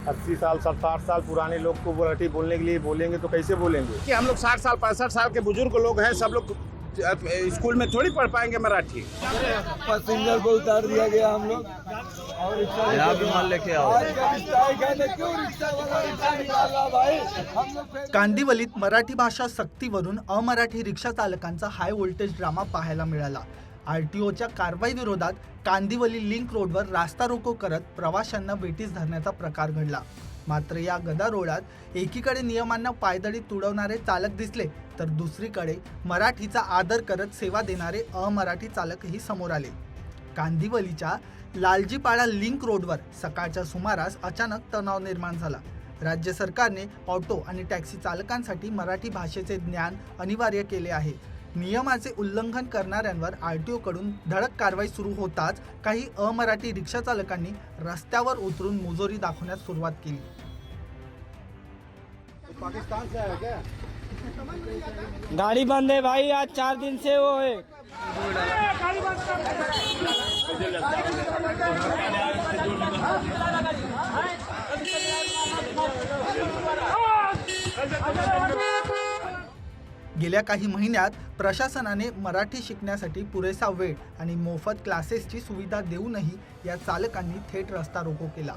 80 साल 60 साल पुराने लोग को मराठी बोलने के लिए बोलेंगे तो कैसे बोलेंगे? कि हम लोग 60 साल 65 साल के बुजुर्ग लोग हैं, सब लोग स्कूल में थोड़ी पढ़ पाएंगे मराठी। पैसेंजर को उतार दिया गया हम लोग और रिक्शा लेके आओ। क्यों रिक्शा वाला रिक्शा निकाला भाई? हम लोग कांदिवलीत मराठी भाषा सक्तीवरून अमराठी रिक्षा चालकांचा हाय व्होल्टेज ड्रामा पाहायला मिळाला। आरटीओच्या कारवाई विरोधात कांदिवली लिंक रोडवर रास्ता रोको करत प्रवाशांना वेठीस धरण्याचा प्रकार घडला। मात्र या गदारोळात एकीकडे नियमांना पायदळी तुडवणारे चालक दिसले तर दुसरीकडे मराठीचा आदर करत सेवा देणारे अमराठी चालकही समोर आले। कांदिवलीच्या लालजीपाडा लिंक रोडवर सकाळच्या सुमारास अचानक तणाव निर्माण झाला। राज्य सरकारने ऑटो आणि टॅक्सी चालकांसाठी मराठी भाषेचे ज्ञान अनिवार्य केले आहे। नियमाचे उल्लंघन करणाऱ्यांवर आरटीओ कडून धडक कारवाई सुरू होताच काही अमराठी रिक्षा चालकांनी रस्त्यावर उतरून मुजोरी दाखवण्यास सुरुवात केली। पाकिस्तान से आया क्या? गाड़ी बंद है भाई, आज 4 दिन से वो है। गेल्या काही महिन्यात प्रशासनाने मराठी शिकण्यासाठी पुरेसा वेळ आणि मोफत क्लासेसची सुविधा देऊनही या चालकांनी थेट रस्ता रोको केला।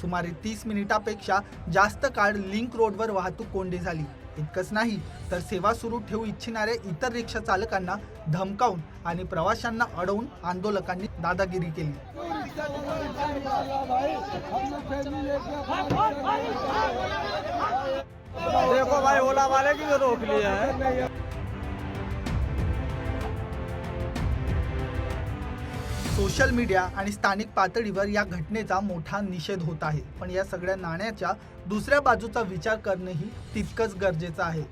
सुमारे 30 मिनिटापेक्षा जास्त काळ लिंक रोडवर वाहतूक कोंडी झाली। इतकंच नाही तर सेवा सुरू ठेवू इच्छिणाऱ्या इतर रिक्षा चालकांना धमकावून आणि प्रवाशांना अडवून आंदोलकांनी दादागिरी केली। देखो भाई, ओला वाले की रोक लिया है। सोशल मीडिया आणि स्थानिक पातळीवर या घटनेचा मोठा निषेध होत आहे, पण या सगळ्या नाण्याच्या दुसऱ्या बाजूचा विचार करणेही तितकंच गरजेचं आहे।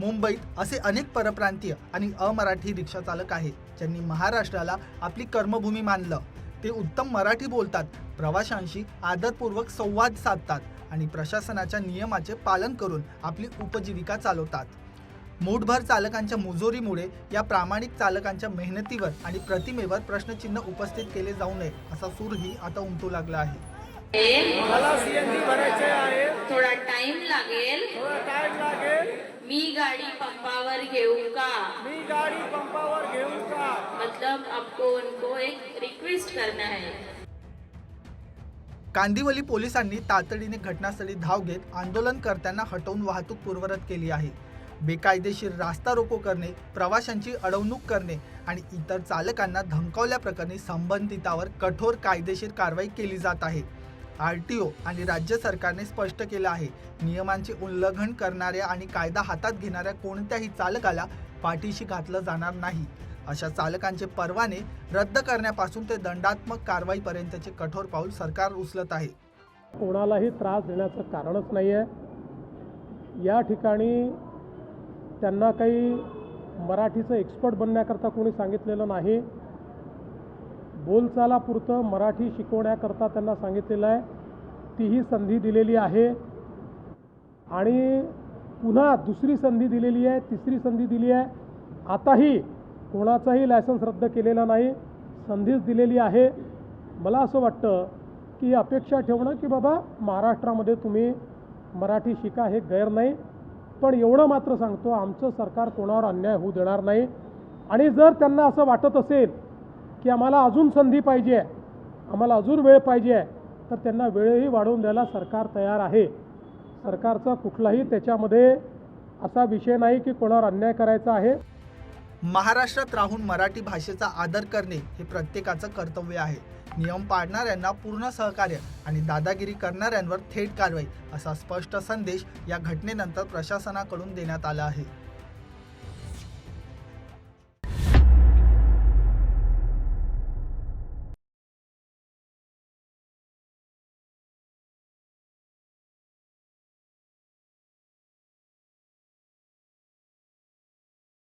मुंबईत असे अनेक परप्रांतीय आणि अमराठी रिक्षा चालक आहेत ज्यांनी महाराष्ट्राला आपली कर्मभूमी मानलं। ते उत्तम मराठी बोलतात, प्रवाशांशी आदरपूर्वक संवाद साधतात आणि प्रशासनाच्या नियमाचे पालन करून आपली उपजीविका चालवतात। मूठभर चालकांच्या मुजोरीमुळे या प्रामाणिक चालकांच्या मेहनतीवर आणि प्रतिमेवर प्रश्नचिन्ह उपस्थित केले जाऊ नये असा सूरही आता उमटू लागला आहे। मला सीएनजी भरायचे आहे, थोडा टाइम लागेल। मी गाड़ी पंपावर घेऊ का? मी गाड़ी पंपावर घेऊ का? मतलब आपको उनको एक रिक्वेस्ट करना है। कांदिवली पोलिसांनी तातडीने घटनास्थळी धाव घेत आंदोलनकर्त्यांना हटवून वाहतूक पूर्ववत केली आहे। बेकायदेशीर रास्ता रोको करणे, प्रवाशांची अडवणूक करणे आणि इतर चालकांना धमकावल्याप्रकरणी संबंधितांवर कठोर कायदेशीर कारवाई केली जात आहे। आरटीओ आणि राज्य सरकारने स्पष्ट केलं आहे, नियमांचे उल्लंघन करणाऱ्या आणि कायदा हातात घेणाऱ्या कोणत्याही चालकाला पाठीशी घातलं जाणार नाही। अशा चालकांचे परवाने रद्द करण्यापासून ते दंडात्मक कारवाईपर्यंतचे कठोर पाऊल सरकार उचलत आहे। कोणालाही त्रास देण्याचं कारणच नाही आहे। या ठिकाणी त्यांना काही मराठीचं एक्सपर्ट बनण्याकरता कोणी सांगितलेलं नाही। बोलचालापुरतं मराठी शिकवण्याकरता त्यांना सांगितलेलं आहे, तीही संधी दिलेली आहे आणि पुन्हा दुसरी संधी दिलेली आहे, तिसरी संधी दिली आहे। आताही कोणाचाही लायसन्स रद्द केलेला नाही, संधीच दिलेली आहे। मला असं वाटतं की अपेक्षा ठेवणं की बाबा महाराष्ट्रामध्ये तुम्ही मराठी शिका हे गैर नाही, पण एवढं मात्र सांगतो, आमचं सरकार कोणावर अन्याय होऊ देणार नाही। आणि जर त्यांना असं वाटत असेल की आम्हाला अजून संधी पाहिजे आहे, आम्हाला अजून वेळ पाहिजे आहे, तर त्यांना वेळही वाढवून द्यायला सरकार तयार आहे। सरकारचा कुठलाही त्याच्यामध्ये असा विषय नाही की कोणावर अन्याय करायचा आहे। महाराष्ट्रात राहून मराठी भाषेचा आदर करणे हे प्रत्येकाचं कर्तव्य आहे। नियम पाळणाऱ्यांना पूर्ण सहकार्य आणि दादागिरी करणाऱ्यांवर थेट कारवाई असा स्पष्ट संदेश या घटनेनंतर प्रशासनाकडून देण्यात आला आहे।